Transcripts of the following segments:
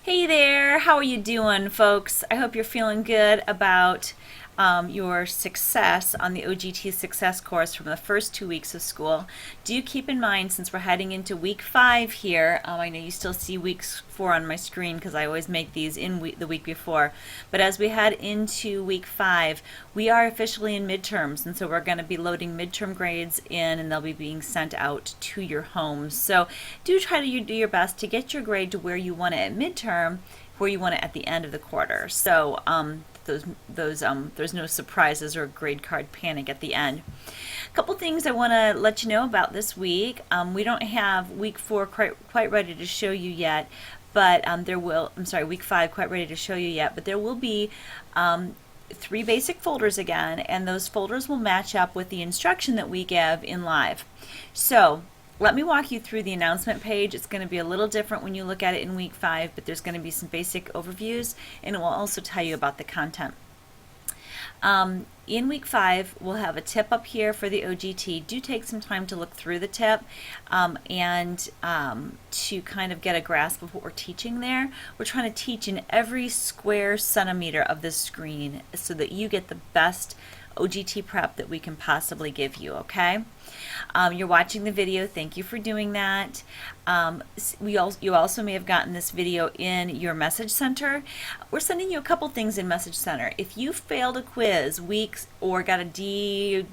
Hey there, how are you doing, folks? I hope you're feeling good about your success on the OGT Success course from the first 2 weeks of school. Do keep in mind, since we're heading into week 5 here, I know you still see week 4 on my screen because I always make these in the week before, but as we head into week 5, we are officially in midterms, and so we're going to be loading midterm grades in, and they'll be being sent out to your homes. So do try to do your best to get your grade to where you want it at midterm, where you want it at the end of the quarter. So there's no surprises or grade card panic at the end. A couple things I want to let you know about this week. We don't have week 4 quite ready to show you yet, but week 5 quite ready to show you yet, but there will be 3 basic folders again, and those folders will match up with the instruction that we give in live. So let me walk you through the announcement page. It's going to be a little different when you look at it in week 5, but there's going to be some basic overviews, and it will also tell you about the content. In week 5, we'll have a tip up here for the OGT. Do take some time to look through the tip and to kind of get a grasp of what we're teaching there. We're trying to teach in every square centimeter of this screen so that you get the best OGT prep that we can possibly give you, okay? You're watching the video. Thank you for doing that. You also may have gotten this video in your Message Center. We're sending you a couple things in Message Center. If you failed a quiz weeks or got a D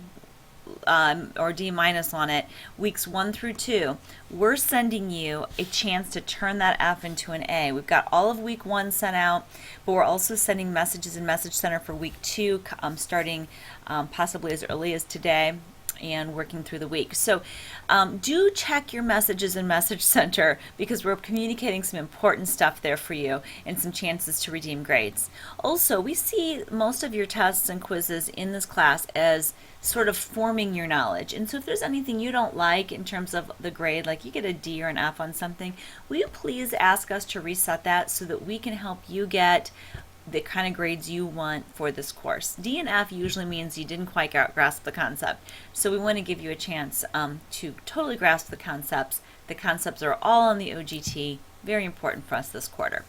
or D- on it, weeks 1 through 2, we're sending you a chance to turn that F into an A. We've got all of week 1 sent out, but we're also sending messages in Message Center for week 2, starting possibly as early as today and working through the week. So do check your messages in Message Center because we're communicating some important stuff there for you and some chances to redeem grades. Also, we see most of your tests and quizzes in this class as sort of forming your knowledge. And so if there's anything you don't like in terms of the grade, like you get a D or an F on something, will you please ask us to reset that so that we can help you get the kind of grades you want for this course. D and F usually means you didn't quite grasp the concept. So we want to give you a chance to totally grasp the concepts. The concepts are all on the OGT. Very important for us this quarter.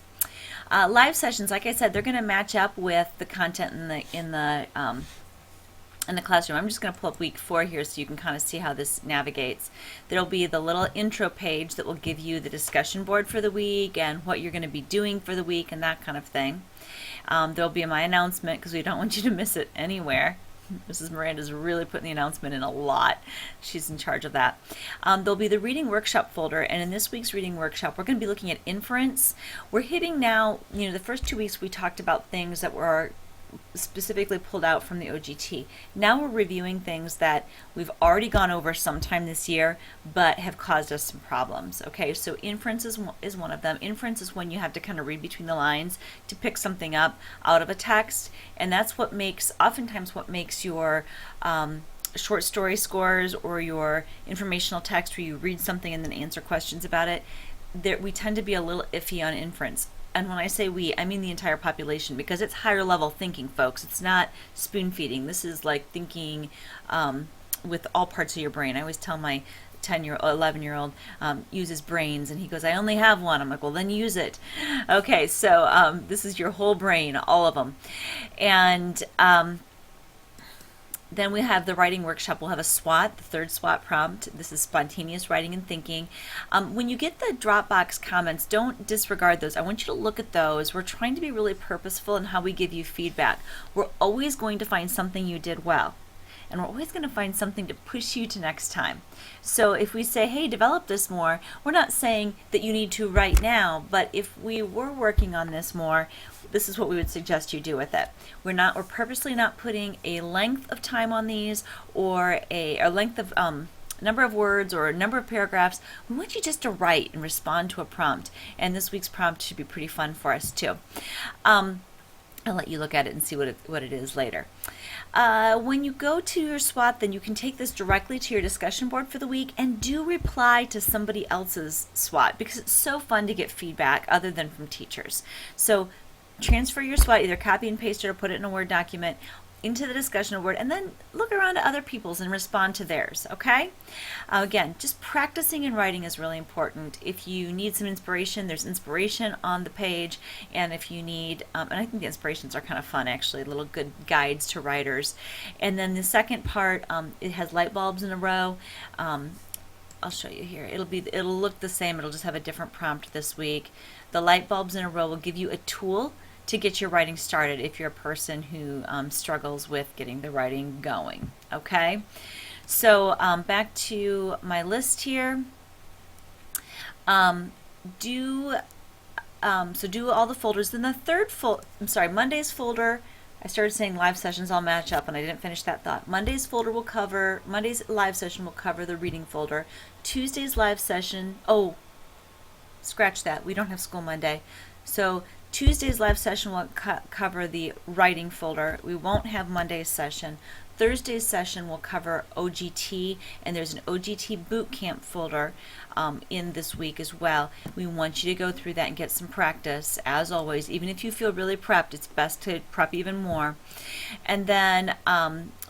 Live sessions, like I said, they're going to match up with the content in the classroom. I'm just going to pull up week 4 here so you can kind of see how this navigates. There'll be the little intro page that will give you the discussion board for the week and what you're going to be doing for the week and that kind of thing. There'll be my announcement because we don't want you to miss it anywhere. Mrs. Miranda's really putting the announcement in a lot. She's in charge of that. There'll be the reading workshop folder, and in this week's reading workshop, we're going to be looking at inference. We're hitting now, the first 2 weeks we talked about things that were specifically pulled out from the OGT. Now we're reviewing things that we've already gone over sometime this year but have caused us some problems. Okay, so inference is one of them. Inference is when you have to kind of read between the lines to pick something up out of a text, and that's oftentimes what makes your short story scores or your informational text where you read something and then answer questions about it. We tend to be a little iffy on inference. And when I say we, I mean the entire population because it's higher level thinking, folks. It's not spoon feeding. This is like thinking with all parts of your brain. I always tell my 11-year-old use his brains, and he goes, I only have one. I'm like, well, then use it. Okay, so this is your whole brain, all of them. And then we have the writing workshop. We'll have a SWOT, the third SWOT prompt. This is spontaneous writing and thinking. When you get the Dropbox comments, don't disregard those. I want you to look at those. We're trying to be really purposeful in how we give you feedback. We're always going to find something you did well, and we're always going to find something to push you to next time. So if we say, hey, develop this more, we're not saying that you need to right now, but if we were working on this more, this is what we would suggest you do with it. We're purposely not putting a length of time on these or a length of number of words or a number of paragraphs. We want you just to write and respond to a prompt, and this week's prompt should be pretty fun for us too. I'll let you look at it and see what it is later. When you go to your SWOT, then you can take this directly to your discussion board for the week and do reply to somebody else's SWOT because it's so fun to get feedback other than from teachers. So transfer your SWOT, either copy and paste it or put it in a Word document into the discussion word, and then look around at other people's and respond to theirs, okay? Again, just practicing and writing is really important. If you need some inspiration, there's inspiration on the page, and if you need, and I think the inspirations are kind of fun actually, little good guides to writers. And then the second part, it has light bulbs in a row. I'll show you here. It'll look the same. It'll just have a different prompt this week. The light bulbs in a row will give you a tool to get your writing started if you're a person who struggles with getting the writing going. Okay, so back to my list here. Do all the folders. Then the third Monday's folder. I started saying live sessions all match up, and I didn't finish that thought. Monday's live session will cover the reading folder. Tuesday's live session. Oh, scratch that. We don't have school Monday, so Tuesday's live session will cover the writing folder. We won't have Monday's session. Thursday's session will cover OGT, and there's an OGT bootcamp folder in this week as well. We want you to go through that and get some practice. As always, even if you feel really prepped, it's best to prep even more. And then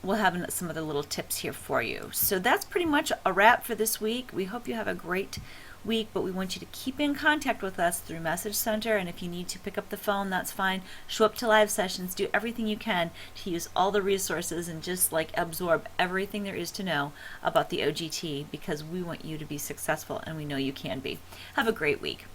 we'll have some of the little tips here for you. So that's pretty much a wrap for this week. We hope you have a great week, but we want you to keep in contact with us through Message Center, and if you need to pick up the phone, that's fine. Show up to live sessions, do everything you can to use all the resources and just like absorb everything there is to know about the OGT, because we want you to be successful and we know you can be. Have a great week.